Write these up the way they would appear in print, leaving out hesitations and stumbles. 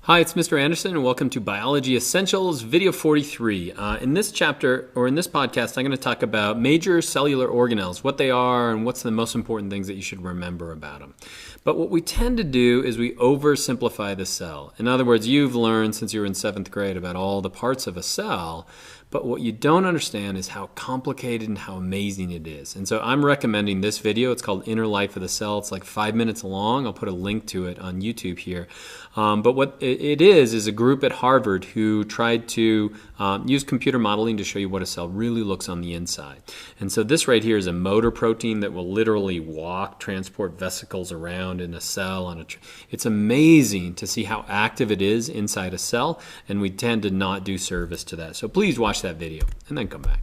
Hi, it's Mr. Anderson, and welcome to Biology Essentials, video 43. In this chapter, or in this podcast, I'm going to talk about major cellular organelles, what they are, and what's the most important things that you should remember about them. But what we tend to do is we oversimplify the cell. In other words, you've learned since you were in 7th grade about all the parts of a cell, but what you don't understand is how complicated and how amazing it is. And so I'm recommending this video. It's called Inner Life of the Cell. It's like 5 minutes long. I'll put a link to it on YouTube here. But what it is a group at Harvard who tried to use computer modeling to show you what a cell really looks on the inside. And so this right here is a motor protein that will literally walk, transport vesicles around in a cell. It's amazing to see how active it is inside a cell, and we tend to not do service to that. So please watch that video and then come back.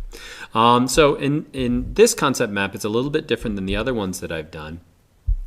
So in this concept map, it's a little bit different than the other ones that I've done.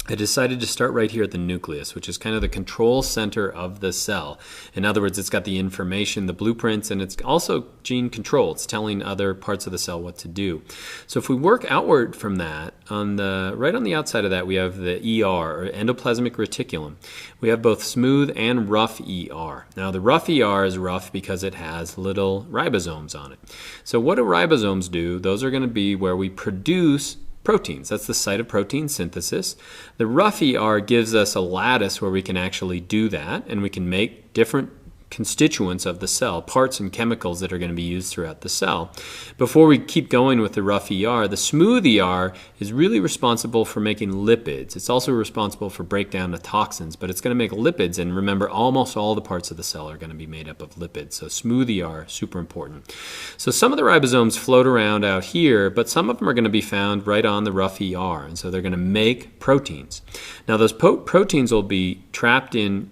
I decided to start right here at the nucleus, which is kind of the control center of the cell. In other words, it's got the information, the blueprints, and it's also gene control. It's telling other parts of the cell what to do. So if we work outward from that, right on the outside of that, we have the ER, or endoplasmic reticulum. We have both smooth and rough ER. Now, the rough ER is rough because it has little ribosomes on it. So what do ribosomes do? Those are going to be where we produce proteins. That's the site of protein synthesis. The rough ER gives us a lattice where we can actually do that, and we can make different constituents of the cell, parts and chemicals that are going to be used throughout the cell. Before we keep going with the rough ER, the smooth ER is really responsible for making lipids. It's also responsible for breakdown of toxins, but it's going to make lipids, and remember, almost all the parts of the cell are going to be made up of lipids. So smooth ER, super important. So some of the ribosomes float around out here, but some of them are going to be found right on the rough ER, and so they're going to make proteins. Now those proteins will be trapped in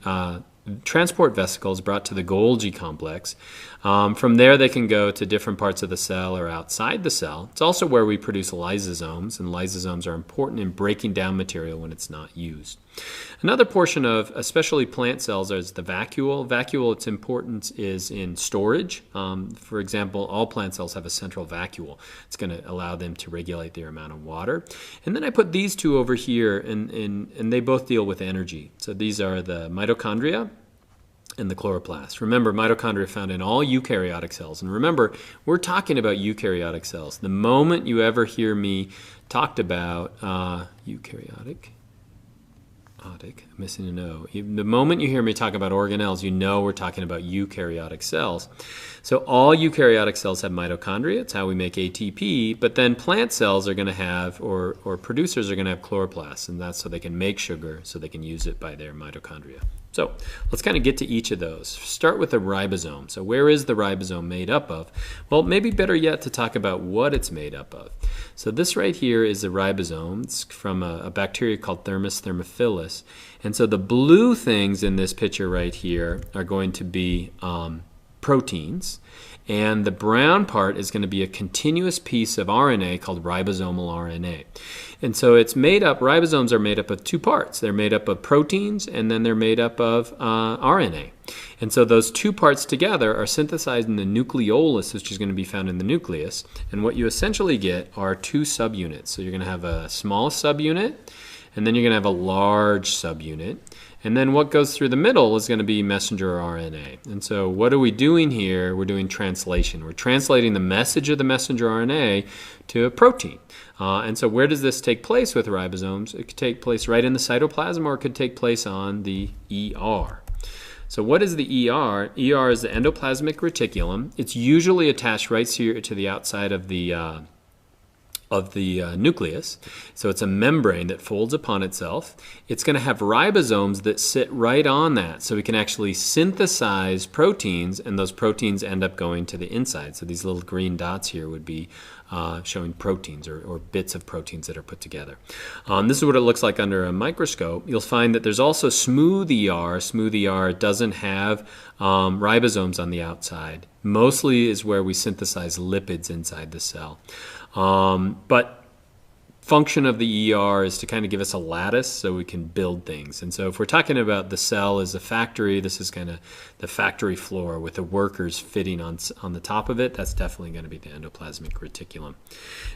transport vesicles brought to the Golgi complex. From there, they can go to different parts of the cell or outside the cell. It's also where we produce lysosomes, and lysosomes are important in breaking down material when it's not used. Another portion of especially plant cells is the vacuole. Vacuole, its importance is in storage. For example, all plant cells have a central vacuole. It's going to allow them to regulate their amount of water. And then I put these two over here, and they both deal with energy. So these are the mitochondria and the chloroplast. Remember, mitochondria are found in all eukaryotic cells. And remember, we're talking about eukaryotic cells. The moment you ever hear me talked about eukaryotic, I'm missing an O. The moment you hear me talk about organelles, you know we're talking about eukaryotic cells. So all eukaryotic cells have mitochondria. It's how we make ATP. But then plant cells are going to have, or producers are going to have chloroplasts, and that's so they can make sugar, so they can use it by their mitochondria. So let's kind of get to each of those. Start with the ribosome. So where is the ribosome made up of? Well, maybe better yet to talk about what it's made up of. So this right here is a ribosome. It's from a bacteria called Thermus thermophilus. And so the blue things in this picture right here are going to be proteins. And the brown part is going to be a continuous piece of RNA called ribosomal RNA. And so it's made up, ribosomes are made up of two parts. They're made up of proteins, and then they're made up of RNA. And so those two parts together are synthesized in the nucleolus, which is going to be found in the nucleus. And what you essentially get are two subunits. So you're going to have a small subunit, and then you're going to have a large subunit. And then what goes through the middle is going to be messenger RNA. And so what are we doing here? We're doing translation. We're translating the message of the messenger RNA to a protein. And so where does this take place with ribosomes? It could take place right in the cytoplasm, or it could take place on the ER. So what is the ER? ER is the endoplasmic reticulum. It's usually attached right here to the outside of the nucleus. So it's a membrane that folds upon itself. It's going to have ribosomes that sit right on that, so we can actually synthesize proteins, and those proteins end up going to the inside. So these little green dots here would be showing proteins or bits of proteins that are put together. This is what it looks like under a microscope. You'll find that there's also smooth ER. Smooth ER doesn't have ribosomes on the outside. Mostly is where we synthesize lipids inside the cell. But function of the ER is to kind of give us a lattice so we can build things. And so if we're talking about the cell as a factory, this is kind of the factory floor with the workers fitting on the top of it. That's definitely going to be the endoplasmic reticulum.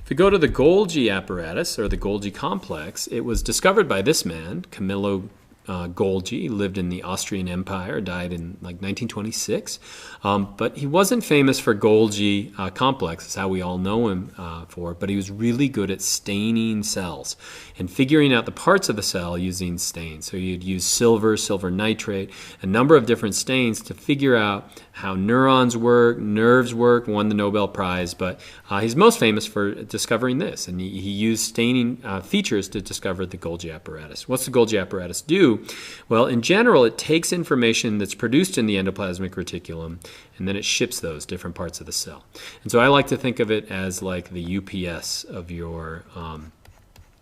If we go to the Golgi apparatus, or the Golgi complex, it was discovered by this man, Camillo Golgi, lived in the Austrian Empire, died in like 1926. But he wasn't famous for Golgi complex, is how we all know him for, but he was really good at staining cells and figuring out the parts of the cell using stains. So you'd use silver nitrate, a number of different stains to figure out how neurons work, nerves work, won the Nobel Prize, but he's most famous for discovering this, and he used staining features to discover the Golgi apparatus. What's the Golgi apparatus do? Well, in general, it takes information that's produced in the endoplasmic reticulum, and then it ships those different parts of the cell. And so I like to think of it as like the UPS of your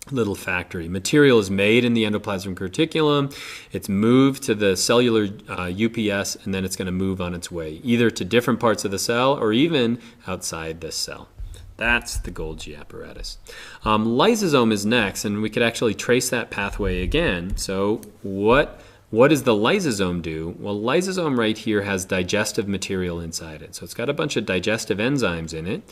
little factory. Material is made in the endoplasmic reticulum, it's moved to the cellular UPS, and then it's going to move on its way, either to different parts of the cell or even outside the cell. That's the Golgi apparatus. Lysosome is next, and we could actually trace that pathway again. So what does the lysosome do? Well, lysosome right here has digestive material inside it. So it's got a bunch of digestive enzymes in it.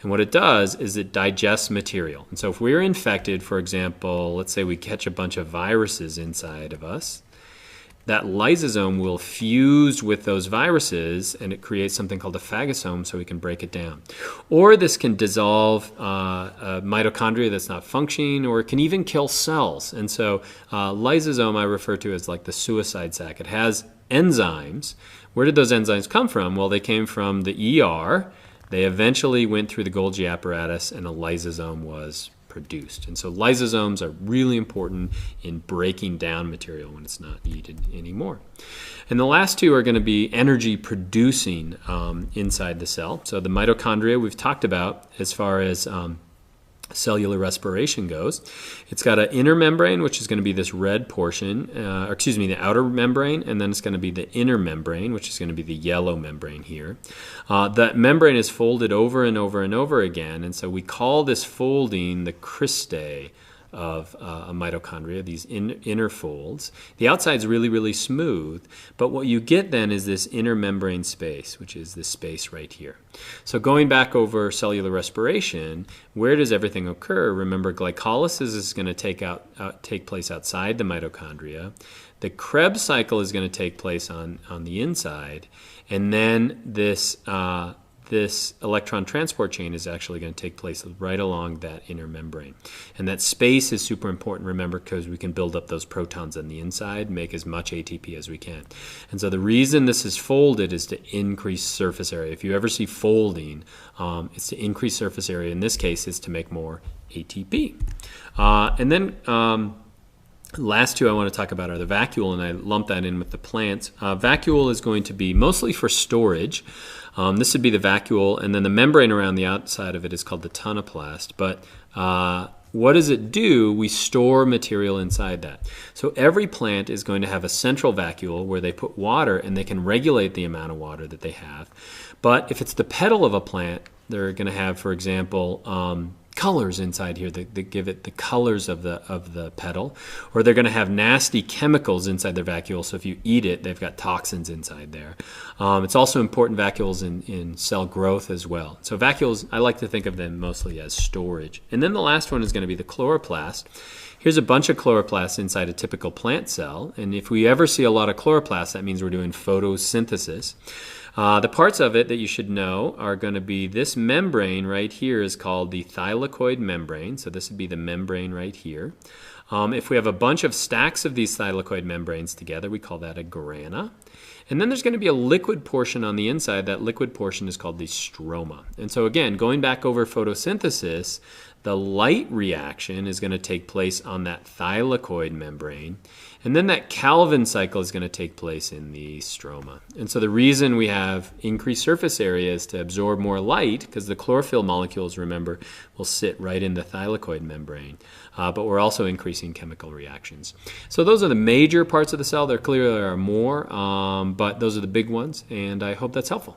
And what it does is it digests material. And so if we're infected, for example, let's say we catch a bunch of viruses inside of us, that lysosome will fuse with those viruses, and it creates something called a phagosome, so we can break it down. Or this can dissolve mitochondria that's not functioning, or it can even kill cells. And so lysosome I refer to as like the suicide sac. It has enzymes. Where did those enzymes come from? Well, they came from the ER. They eventually went through the Golgi apparatus, and a lysosome was produced. And so lysosomes are really important in breaking down material when it's not needed anymore. And the last two are going to be energy producing inside the cell. So the mitochondria we've talked about as far as cellular respiration goes. It's got an inner membrane, which is going to be this red portion, the outer membrane, and then it's going to be the inner membrane, which is going to be the yellow membrane here. That membrane is folded over and over and over again, and so we call this folding the cristae of a mitochondria, these inner folds. The outside is really, really smooth, but what you get then is this inner membrane space, which is this space right here. So going back over cellular respiration, where does everything occur? Remember, glycolysis is going to take place outside the mitochondria. The Krebs cycle is going to take place on the inside, and then this electron transport chain is actually going to take place right along that inner membrane. And that space is super important, remember, because we can build up those protons on the inside, make as much ATP as we can. And so the reason this is folded is to increase surface area. If you ever see folding, it's to increase surface area. In this case, it's to make more ATP. And then last two I want to talk about are the vacuole, and I lump that in with the plants. Vacuole is going to be mostly for storage. This would be the vacuole, and then the membrane around the outside of it is called the tonoplast. But what does it do? We store material inside that. So every plant is going to have a central vacuole where they put water, and they can regulate the amount of water that they have. But if it's the petal of a plant, they're going to have, for example, colors inside here that give it the colors of the petal, or they're going to have nasty chemicals inside their vacuole, so if you eat it, they've got toxins inside there. It's also important, vacuoles, in cell growth as well. So vacuoles, I like to think of them mostly as storage. And then the last one is going to be the chloroplast. Here's a bunch of chloroplasts inside a typical plant cell, and if we ever see a lot of chloroplasts, that means we're doing photosynthesis. The parts of it that you should know are going to be this membrane right here is called the thylakoid membrane. So this would be the membrane right here. If we have a bunch of stacks of these thylakoid membranes together, we call that a grana. And then there's going to be a liquid portion on the inside. That liquid portion is called the stroma. And so again, going back over photosynthesis, the light reaction is going to take place on that thylakoid membrane. And then that Calvin cycle is going to take place in the stroma. And so the reason we have increased surface area is to absorb more light, because the chlorophyll molecules, remember, will sit right in the thylakoid membrane. But we're also increasing chemical reactions. So those are the major parts of the cell. There clearly are more, but those are the big ones, and I hope that's helpful.